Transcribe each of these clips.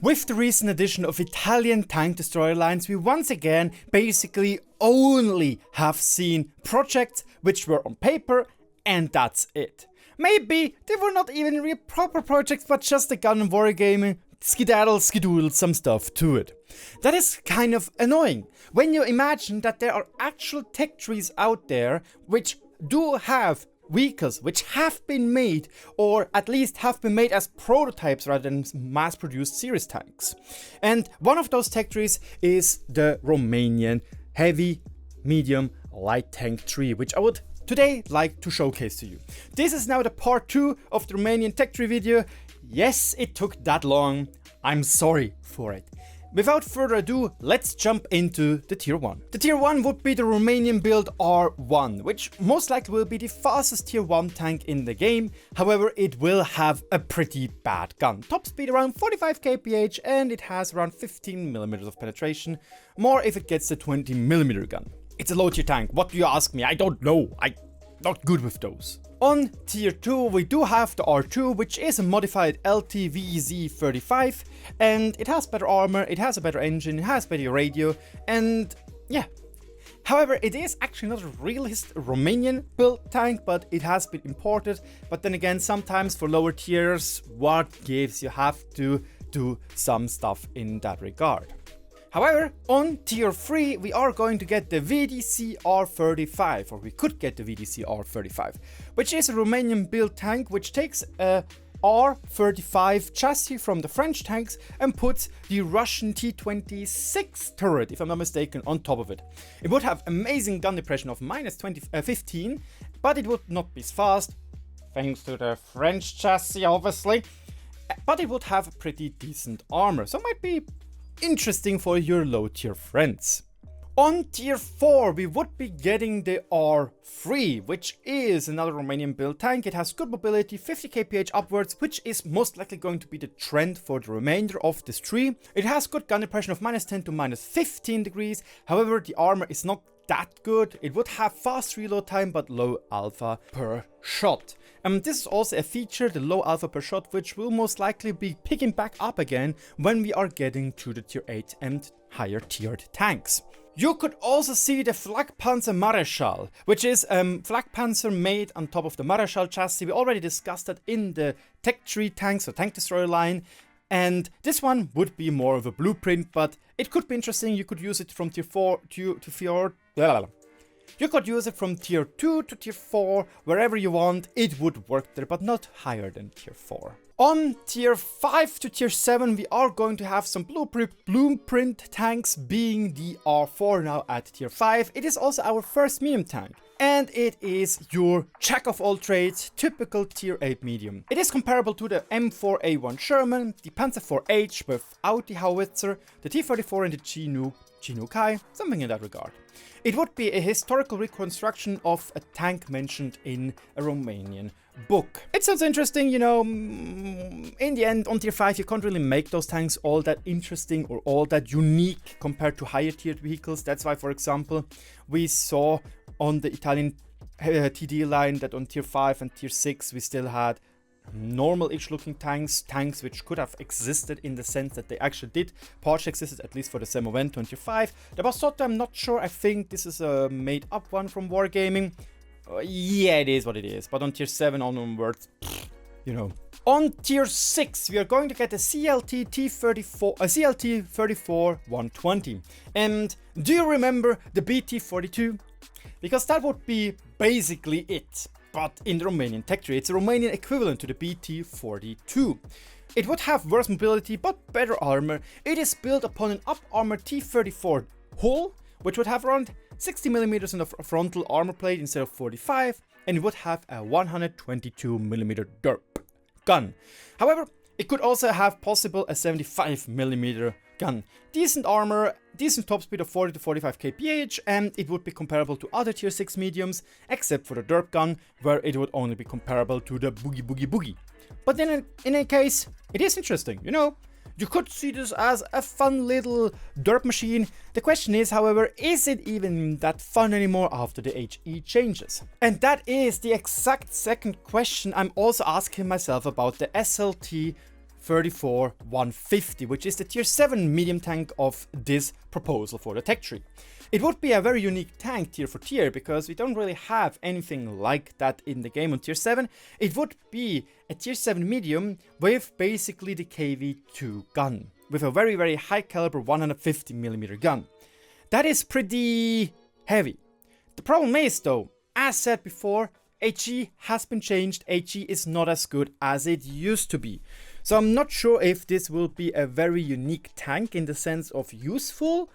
With the recent addition of Italian tank destroyer lines, we once again basically only have seen projects which were on paper, and that's it. Maybe they were not even real proper projects, but just a gun and wargaming, skedoodled some stuff to it. That is kind of annoying when you imagine that there are actual tech trees out there which do have vehicles which have been made, or at least have been made as prototypes rather than mass-produced series tanks. And one of those tech trees is the Romanian heavy, medium, light tank tree, which I would today like to showcase to you. This is now the part 2 of the Romanian tech tree video. Yes, it took that long. I'm sorry for it. Without further ado, let's jump into the tier 1. The tier 1 would be the Romanian build R1, which most likely will be the fastest tier 1 tank in the game. However, it will have a pretty bad gun. Top speed around 45 kph and it has around 15mm of penetration, more if it gets the 20mm gun. It's a low tier tank, what do you ask me? I don't know, I'm not good with those. On tier 2 we do have the R2, which is a modified LTVZ35, and it has better armor, it has a better engine, it has better radio, and yeah. However, it is actually not a realist Romanian built tank, but it has been imported. But then again, sometimes for lower tiers, what gives, you have to do some stuff in that regard. However, on tier 3 we are going to get the VDC R35, or we could get the VDC R35, which is a Romanian built tank which takes a R35 chassis from the French tanks and puts the Russian T26 turret, if I'm not mistaken, on top of it. It would have amazing gun depression of minus 15, but it would not be as fast, thanks to the French chassis obviously, but it would have pretty decent armor, so it might be interesting for your low tier friends. On tier 4 we would be getting the R3, which is another Romanian built tank. It has good mobility, 50 kph upwards, which is most likely going to be the trend for the remainder of this tree. It has good gun depression of minus 10 to minus 15 degrees, however the armor is not that good. It would have fast reload time but low alpha per shot. This is also a feature, the low alpha per shot, which will most likely be picking back up again when we are getting to the tier 8 and higher tiered tanks. You could also see the Flakpanzer Marschall, which is flak panzer made on top of the Marschall chassis. We already discussed that in the tech tree tanks or tank destroyer line. And this one would be more of a blueprint, but it could be interesting. You could use it from tier 4 to You could use it from tier 2 to tier 4, wherever you want, it would work there, but not higher than tier 4. On tier 5 to tier 7 we are going to have some blueprint tanks, being the R4 now at tier 5. It is also our first medium tank. And it is your jack of all trades, typical tier 8 medium. It is comparable to the M4A1 Sherman, the Panzer IV-H without the howitzer, the T-34 and the Chinook Kai, something in that regard. It would be a historical reconstruction of a tank mentioned in a Romanian book. It sounds interesting, you know. In the end, on tier 5 you can't really make those tanks all that interesting or all that unique compared to higher tiered vehicles. That's why, for example, we saw on the Italian TD line that on tier 5 and tier 6 we still had normal-ish looking tanks which could have existed in the sense that they actually did partially existed, at least for the Semovento on tier 5. The Bassotto, I'm not sure, I think this is a made up one from Wargaming. Yeah, it is what it is, but on tier 7 onwards, you know. On tier 6 we are going to get a CLT CLT 34 120. And do you remember the BT42? Because that would be basically it, but in the Romanian tech tree. It's a Romanian equivalent to the BT42. It would have worse mobility but better armor. It is built upon an up-armored T34 hull, which would have around 60mm in the frontal armor plate instead of 45, and it would have a 122mm derp gun. However, it could also have possible a 75mm gun. Decent armor, decent top speed of 40 to 45 kph, and it would be comparable to other tier 6 mediums, except for the derp gun, where it would only be comparable to the boogie. But then in any case, it is interesting, you know. You could see this as a fun little derp machine. The question is, however, is it even that fun anymore after the HE changes? And that is the exact second question I'm also asking myself about the SLT 34-150, which is the tier 7 medium tank of this proposal for the tech tree. It would be a very unique tank tier for tier, because we don't really have anything like that in the game on tier 7. It would be a tier 7 medium with basically the KV-2 gun, with a very high caliber 150mm gun. That is pretty heavy. The problem is though, as said before, HE has been changed. HE is not as good as it used to be. So I'm not sure if this will be a very unique tank in the sense of useful.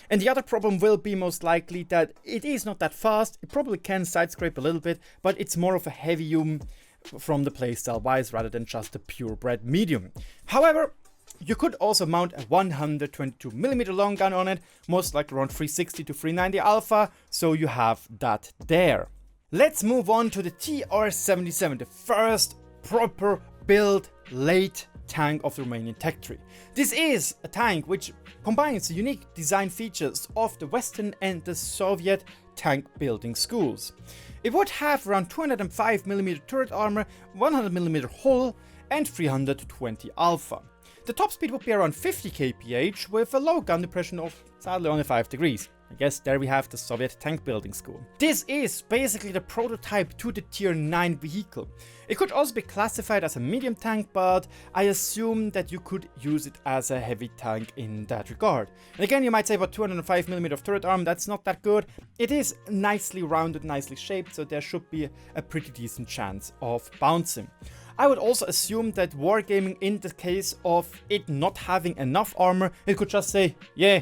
And the other problem will be most likely that it is not that fast. It probably can side scrape a little bit, but it's more of a heavium from the playstyle wise rather than just a purebred medium. However, you could also mount a 122mm long gun on it, most likely around 360 to 390 alpha, so you have that there. Let's move on to the TR-77, the first proper build late tank of the Romanian tech tree. This is a tank which combines the unique design features of the Western and the Soviet tank building schools. It would have around 205mm turret armor, 100mm hull, and 320 alpha. The top speed would be around 50 kph with a low gun depression of sadly only 5 degrees. I guess there we have the Soviet tank building school. This is basically the prototype to the tier 9 vehicle. It could also be classified as a medium tank, but I assume that you could use it as a heavy tank in that regard. And again, you might say about 205mm of turret arm, that's not that good. It is nicely rounded, nicely shaped, so there should be a pretty decent chance of bouncing. I would also assume that wargaming, in the case of it not having enough armor, it could just say, yeah,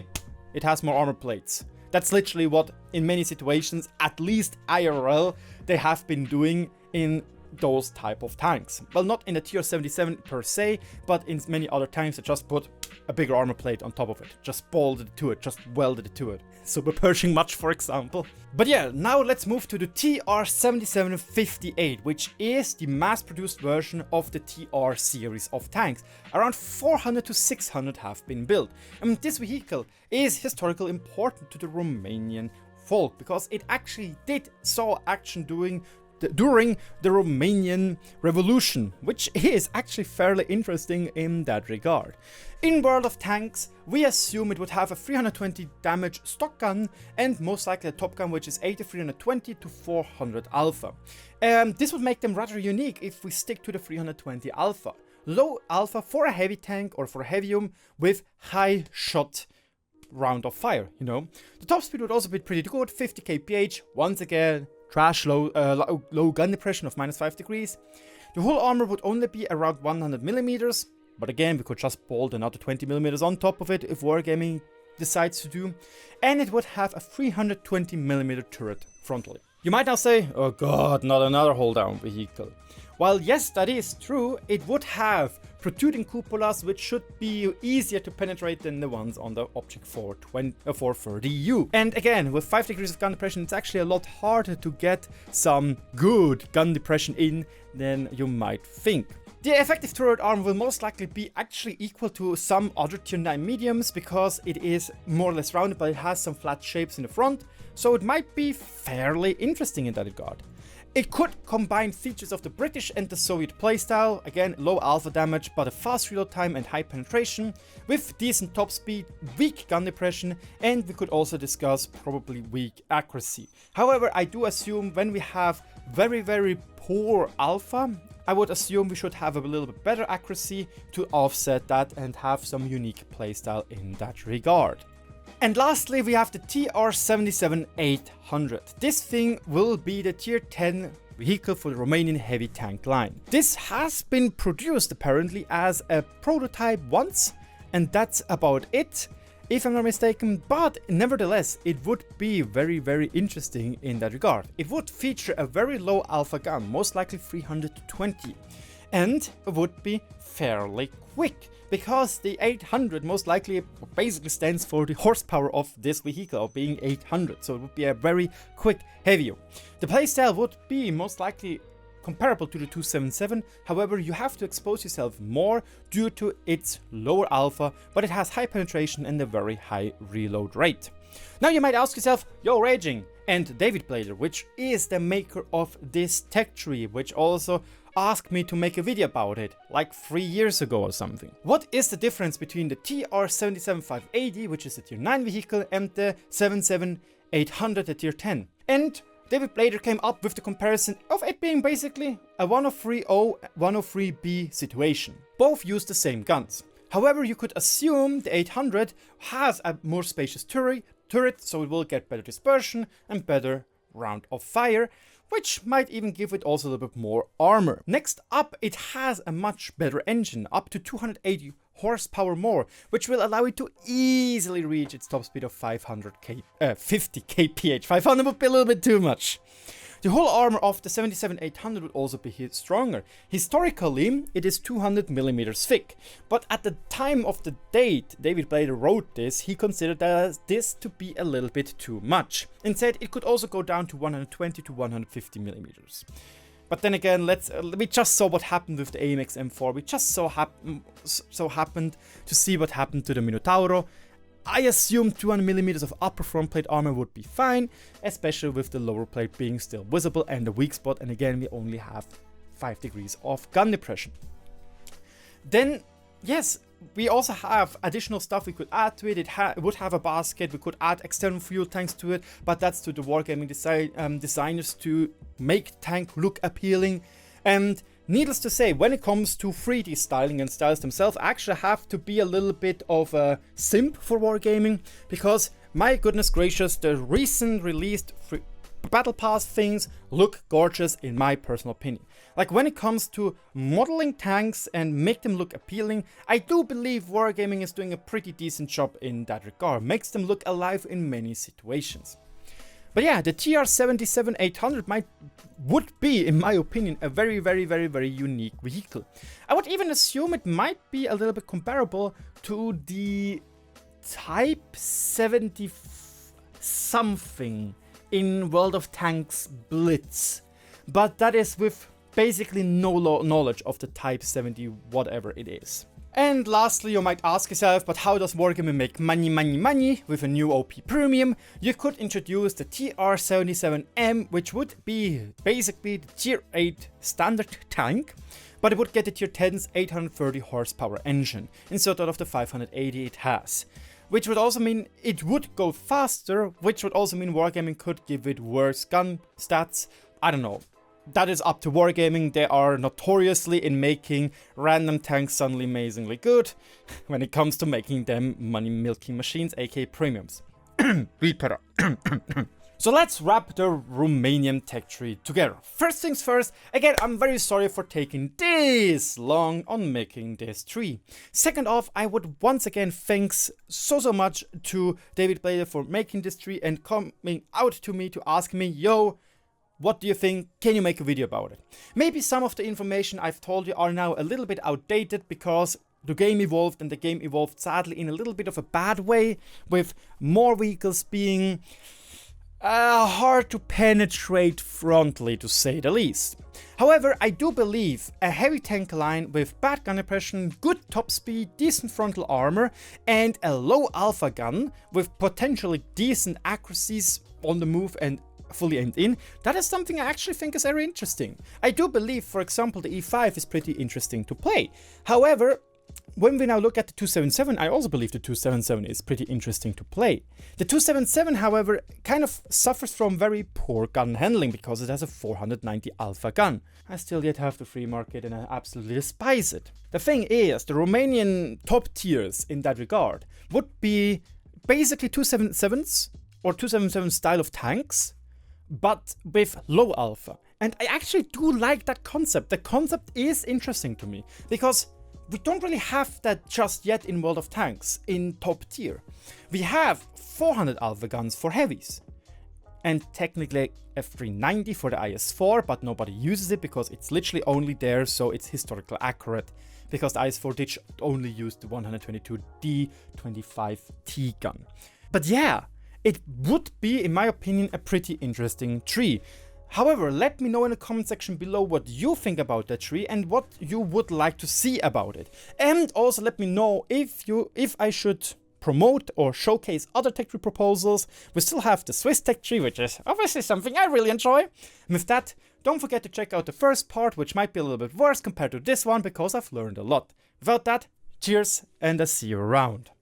it has more armor plates. That's literally what, in many situations, at least IRL, they have been doing in those type of tanks. Well, not in the tier 77 per se, but in many other tanks that just put a bigger armor plate on top of it. Just bolted it to it, just welded it to it. Super Pershing much, for example. But yeah, now let's move to the TR-7758, which is the mass-produced version of the TR series of tanks. Around 400 to 600 have been built. And this vehicle is historically important to the Romanian folk, because it actually saw action during the Romanian Revolution, which is actually fairly interesting in that regard. In World of Tanks, we assume it would have a 320 damage stock gun and most likely a top gun which is 320 to 400 alpha. This would make them rather unique if we stick to the 320 alpha. Low alpha for a heavy tank or for a heavium with high shot round of fire, you know. The top speed would also be pretty good, 50 kph, once again, trash low gun depression of -5 degrees. The whole armor would only be around 100mm, but again, we could just bolt another 20mm on top of it if Wargaming decides to do. And it would have a 320mm turret frontally. You might now say, oh god, not another hold down vehicle. While yes, that is true, it would have protruding cupolas which should be easier to penetrate than the ones on the Object 430U. And again, with 5 degrees of gun depression, it's actually a lot harder to get some good gun depression in than you might think. The effective turret armor will most likely be actually equal to some other tier 9 mediums, because it is more or less rounded, but it has some flat shapes in the front, so it might be fairly interesting in that regard. It could combine features of the British and the Soviet playstyle, again low alpha damage but a fast reload time and high penetration, with decent top speed, weak gun depression, and we could also discuss probably weak accuracy. However, I do assume when we have very poor alpha, I would assume we should have a little bit better accuracy to offset that and have some unique playstyle in that regard. And lastly, we have the TR-77-800. This thing will be the tier 10 vehicle for the Romanian heavy tank line. This has been produced apparently as a prototype once, and that's about it, if I'm not mistaken, but nevertheless, it would be very interesting in that regard. It would feature a very low alpha gun, most likely 320, and it would be fairly quick, because the 800 most likely basically stands for the horsepower of this vehicle, being 800, so it would be a very quick heavier. The playstyle would be most likely comparable to the 277, however you have to expose yourself more due to its lower alpha, but it has high penetration and a very high reload rate. Now you might ask yourself, yo Raging and davidblader, which is the maker of this tech tree, which also asked me to make a video about it, like 3 years ago or something. What is the difference between the TR-77580, which is a tier 9 vehicle, and the 77800, a tier 10? And David Blader came up with the comparison of it being basically a 1030, 103B situation. Both use the same guns. However, you could assume the 800 has a more spacious turret, so it will get better dispersion and better round of fire, which might even give it also a little bit more armor. Next up, it has a much better engine, up to 280 horsepower more, which will allow it to easily reach its top speed of 50 kph. 500 would be a little bit too much. The whole armor of the 77800 would also be stronger. Historically, it is 200 millimeters thick, but at the time of the date David Blader wrote this, he considered this to be a little bit too much, and said it could also go down to 120 to 150 millimeters. But then again, we just saw what happened with the AMX M4. We just so happened to see what happened to the Minotauro. I assume 200 millimeters of upper front plate armor would be fine, especially with the lower plate being still visible and the weak spot, and again we only have 5 degrees of gun depression. Then, yes, we also have additional stuff we could add to it. It would have a basket, we could add external fuel tanks to it, but that's to the wargaming designers to make the tank look appealing. And needless to say, when it comes to 3D styling and styles themselves, I actually have to be a little bit of a simp for wargaming, because my goodness gracious, the recent released battle pass things look gorgeous in my personal opinion. Like when it comes to modeling tanks and make them look appealing, I do believe wargaming is doing a pretty decent job in that regard, makes them look alive in many situations. But yeah, the TR-77800 would be, in my opinion, a very, very, very, very unique vehicle. I would even assume it might be a little bit comparable to the Type 70 something in World of Tanks Blitz. But that is with basically no knowledge of the Type 70 whatever it is. And lastly, you might ask yourself, but how does wargaming make money with a new OP premium? You could introduce the TR-77M, which would be basically the tier 8 standard tank, but it would get the tier 10's 830 horsepower engine instead of the 580 it has. Which would also mean it would go faster, which would also mean wargaming could give it worse gun stats. I don't know. That is up to wargaming. They are notoriously in making random tanks suddenly amazingly good when it comes to making them money milking machines, aka premiums. Read better. So let's wrap the Romanian tech tree together. First things first, again, I'm very sorry for taking this long on making this tree. Second off, I would once again thanks so much to David Blader for making this tree and coming out to me to ask me, yo, what do you think? Can you make a video about it? Maybe some of the information I've told you are now a little bit outdated because the game evolved, and the game evolved sadly in a little bit of a bad way, with more vehicles being hard to penetrate frontally, to say the least. However, I do believe a heavy tank line with bad gun depression, good top speed, decent frontal armor, and a low alpha gun with potentially decent accuracies on the move and fully aimed in, that is something I actually think is very interesting. I do believe, for example, the E5 is pretty interesting to play. However, when we now look at the 277, I also believe the 277 is pretty interesting to play. The 277, however, kind of suffers from very poor gun handling because it has a 490 alpha gun. I still yet have the free market and I absolutely despise it. The thing is, the Romanian top tiers in that regard would be basically 277s or 277 style of tanks, but with low alpha. And I actually do like that concept. The concept is interesting to me because we don't really have that just yet in World of Tanks in top tier. We have 400 alpha guns for heavies and technically F390 for the IS-4, but nobody uses it because it's literally only there, so it's historically accurate, because the IS-4 did only use the 122D 25T gun. But yeah, it would be, in my opinion, a pretty interesting tree. However, let me know in the comment section below what you think about that tree and what you would like to see about it. And also let me know if I should promote or showcase other tech tree proposals. We still have the Swiss tech tree, which is obviously something I really enjoy. And with that, Don't forget to check out the first part, which might be a little bit worse compared to this one because I've learned a lot. Without that, cheers and I'll see you around.